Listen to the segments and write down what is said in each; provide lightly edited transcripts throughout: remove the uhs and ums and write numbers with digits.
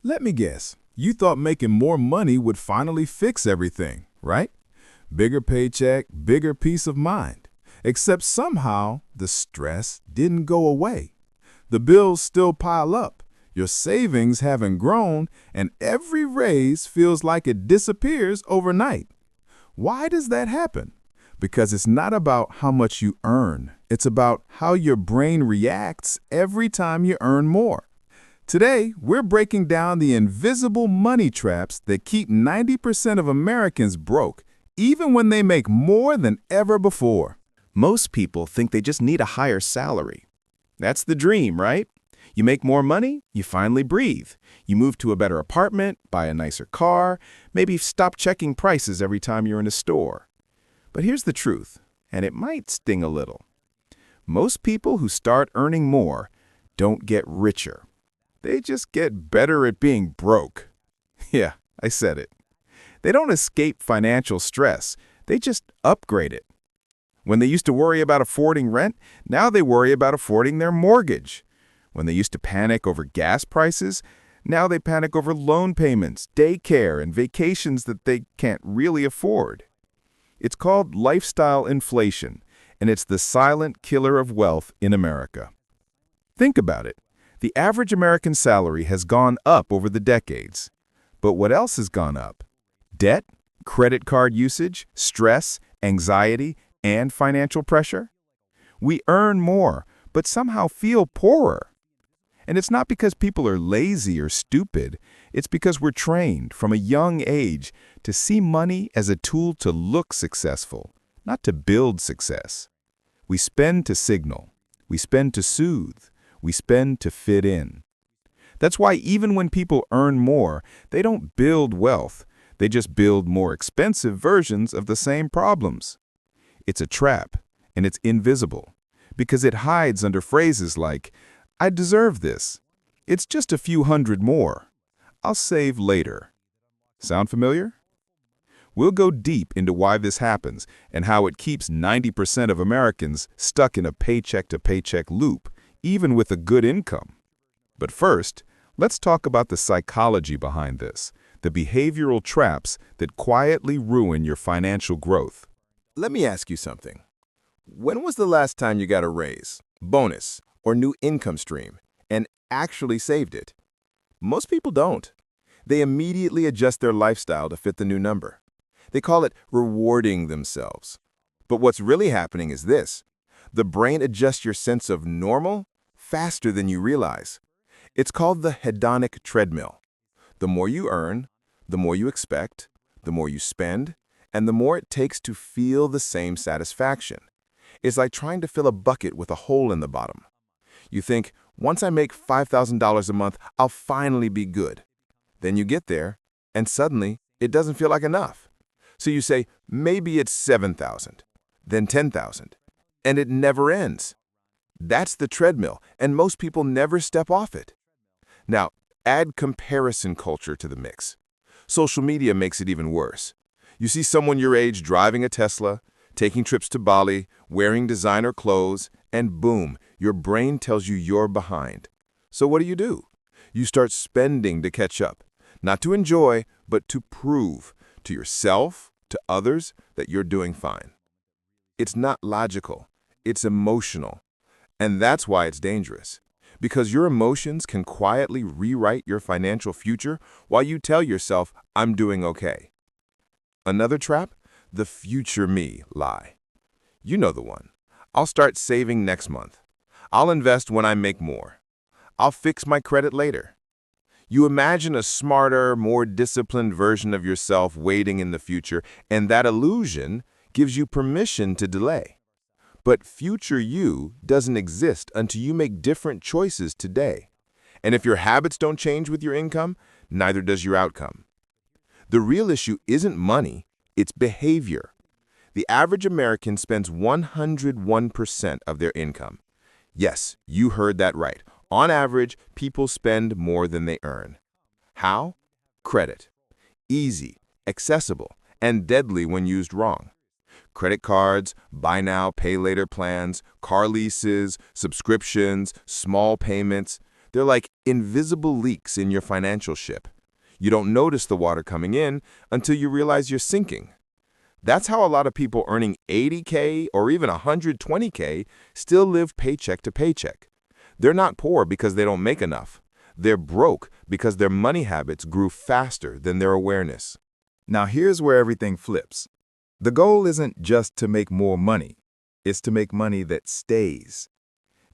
Let me guess. You thought making more money would finally fix everything, right? Bigger paycheck, bigger peace of mind. Except somehow the stress didn't go away. The bills still pile up. Your savings haven't grown, and every raise feels like it disappears overnight. Why does that happen? Because it's not about how much you earn. It's about how your brain reacts every time you earn more. Today, we're breaking down the invisible money traps that keep 90% of Americans broke, even when they make more than ever before. Most people think they just need a higher salary. That's the dream, right? You make more money, you finally breathe. You move to a better apartment, buy a nicer car, maybe stop checking prices every time you're in a store. But here's the truth, and it might sting a little. Most people who start earning more don't get richer. They just get better at being broke. Yeah, I said it. They don't escape financial stress. They just upgrade it. When they used to worry about affording rent, now they worry about affording their mortgage. When they used to panic over gas prices, now they panic over loan payments, daycare, and vacations that they can't really afford. It's called lifestyle inflation, and it's the silent killer of wealth in America. Think about it. The average American salary has gone up over the decades. But what else has gone up? Debt, credit card usage, stress, anxiety, and financial pressure? We earn more, but somehow feel poorer. And it's not because people are lazy or stupid. It's because we're trained from a young age to see money as a tool to look successful, not to build success. We spend to signal. We spend to soothe. We spend to fit in. That's why even when people earn more, they don't build wealth. They just build more expensive versions of the same problems. It's a trap, and it's invisible, because it hides under phrases like, "I deserve this. It's just a few hundred more. I'll save later." Sound familiar? We'll go deep into why this happens and how it keeps 90% of Americans stuck in a paycheck-to-paycheck loop, even with a good income. But first, let's talk about the psychology behind this, the behavioral traps that quietly ruin your financial growth. Let me ask you something. When was the last time you got a raise, bonus, or new income stream and actually saved it? Most people don't. They immediately adjust their lifestyle to fit the new number. They call it rewarding themselves. But what's really happening is this. The brain adjusts your sense of normal faster than you realize. It's called the hedonic treadmill. The more you earn, the more you expect, the more you spend, and the more it takes to feel the same satisfaction. It's like trying to fill a bucket with a hole in the bottom. You think, once I make $5,000 a month, I'll finally be good. Then you get there, and suddenly, it doesn't feel like enough. So you say, maybe it's 7,000, then 10,000, and it never ends. That's the treadmill, and most people never step off it. Now, add comparison culture to the mix. Social media makes it even worse. You see someone your age driving a Tesla, taking trips to Bali, wearing designer clothes, and boom, your brain tells you you're behind. So what do? You start spending to catch up, not to enjoy, but to prove to yourself, to others, that you're doing fine. It's not logical, it's emotional. And that's why it's dangerous. Because your emotions can quietly rewrite your financial future while you tell yourself, I'm doing okay. Another trap? The future me lie. You know the one. I'll start saving next month. I'll invest when I make more. I'll fix my credit later. You imagine a smarter, more disciplined version of yourself waiting in the future, and that illusion gives you permission to delay. But future you doesn't exist until you make different choices today. And if your habits don't change with your income, neither does your outcome. The real issue isn't money, it's behavior. The average American spends 101% of their income. Yes, you heard that right. On average, people spend more than they earn. How? Credit. Easy, accessible, and deadly when used wrong. Credit cards, buy now, pay later plans, car leases, subscriptions, small payments. They're like invisible leaks in your financial ship. You don't notice the water coming in until you realize you're sinking. That's how a lot of people earning 80K or even 120K still live paycheck to paycheck. They're not poor because they don't make enough. They're broke because their money habits grew faster than their awareness. Now here's where everything flips. The goal isn't just to make more money. It's to make money that stays.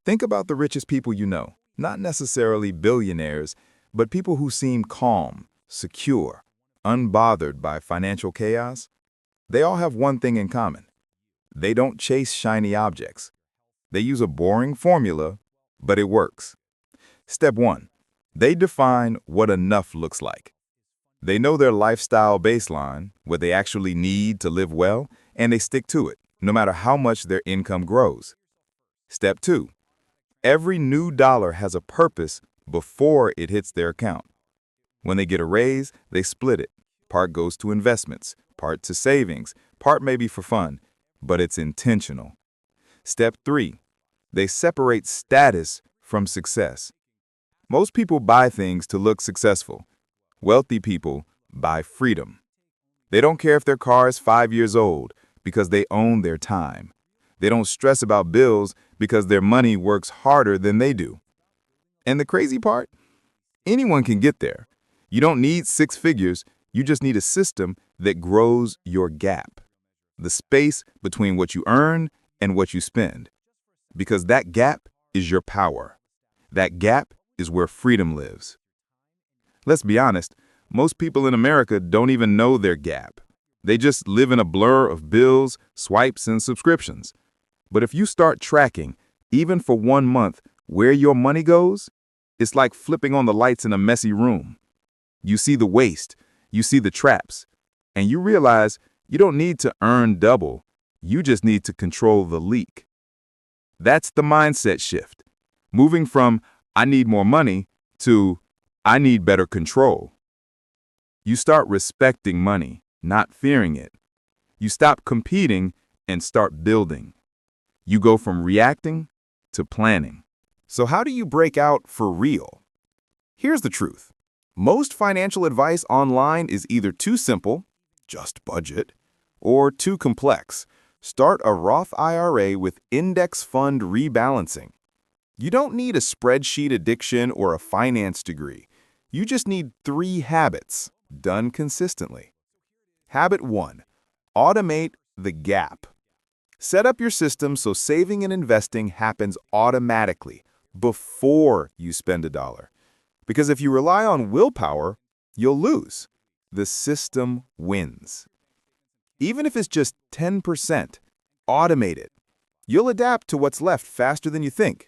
Think about the richest people you know, not necessarily billionaires, but people who seem calm, secure, unbothered by financial chaos. They all have one thing in common. They don't chase shiny objects. They use a boring formula, but it works. Step 1. They define what enough looks like. They know their lifestyle baseline, what they actually need to live well, and they stick to it, no matter how much their income grows. Step 2. Every new dollar has a purpose before it hits their account. When they get a raise, they split it. Part goes to investments, part to savings, part maybe for fun, but it's intentional. Step 3. They separate status from success. Most people buy things to look successful. Wealthy people buy freedom. They don't care if their car is 5 years old because they own their time. They don't stress about bills because their money works harder than they do. And the crazy part? Anyone can get there. You don't need 6 figures, you just need a system that grows your gap. The space between what you earn and what you spend. Because that gap is your power. That gap is where freedom lives. Let's be honest, most people in America don't even know their gap. They just live in a blur of bills, swipes, and subscriptions. But if you start tracking, even for 1 month, where your money goes, it's like flipping on the lights in a messy room. You see the waste, you see the traps, and you realize you don't need to earn double, you just need to control the leak. That's the mindset shift, moving from I need more money to I need better control. You start respecting money, not fearing it. You stop competing and start building. You go from reacting to planning. So how do you break out for real? Here's the truth. Most financial advice online is either too simple, just budget, or too complex. Start a Roth IRA with index fund rebalancing. You don't need a spreadsheet addiction or a finance degree. You just need 3 habits, done consistently. Habit 1. Automate the gap. Set up your system so saving and investing happens automatically before you spend $1. Because if you rely on willpower, you'll lose. The system wins. Even if it's just 10%, automate it. You'll adapt to what's left faster than you think.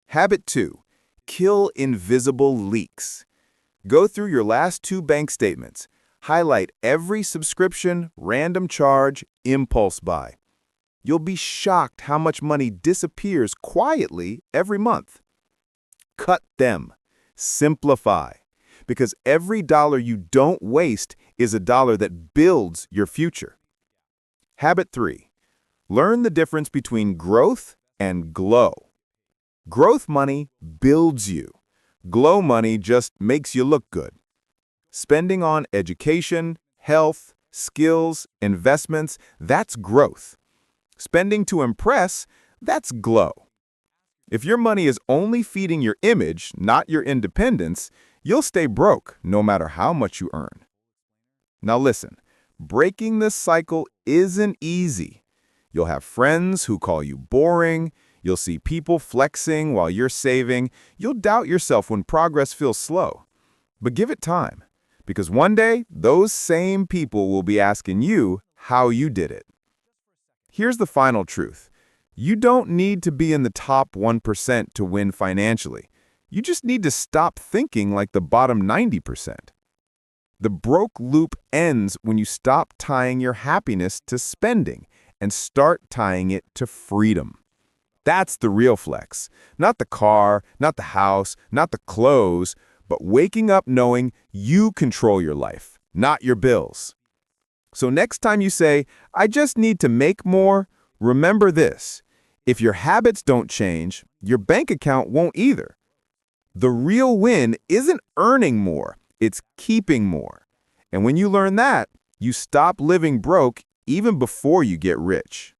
Habit 2. Kill invisible leaks. Go through your last 2 bank statements. Highlight every subscription, random charge, impulse buy. You'll be shocked how much money disappears quietly every month. Cut them. Simplify. Because every dollar you don't waste is a dollar that builds your future. Habit 3. Learn the difference between growth and glow. Growth money builds you. Glow money just makes you look good. Spending on education, health, skills, investments, that's growth. Spending to impress, that's glow. If your money is only feeding your image, not your independence, you'll stay broke no matter how much you earn. Now listen, breaking this cycle isn't easy. You'll have friends who call you boring. You'll see people flexing while you're saving. You'll doubt yourself when progress feels slow. But give it time, because one day, those same people will be asking you how you did it. Here's the final truth. You don't need to be in the top 1% to win financially. You just need to stop thinking like the bottom 90%. The broke loop ends when you stop tying your happiness to spending and start tying it to freedom. That's the real flex. Not the car, not the house, not the clothes, but waking up knowing you control your life, not your bills. So next time you say, I just need to make more, remember this. If your habits don't change, your bank account won't either. The real win isn't earning more, it's keeping more. And when you learn that, you stop living broke even before you get rich.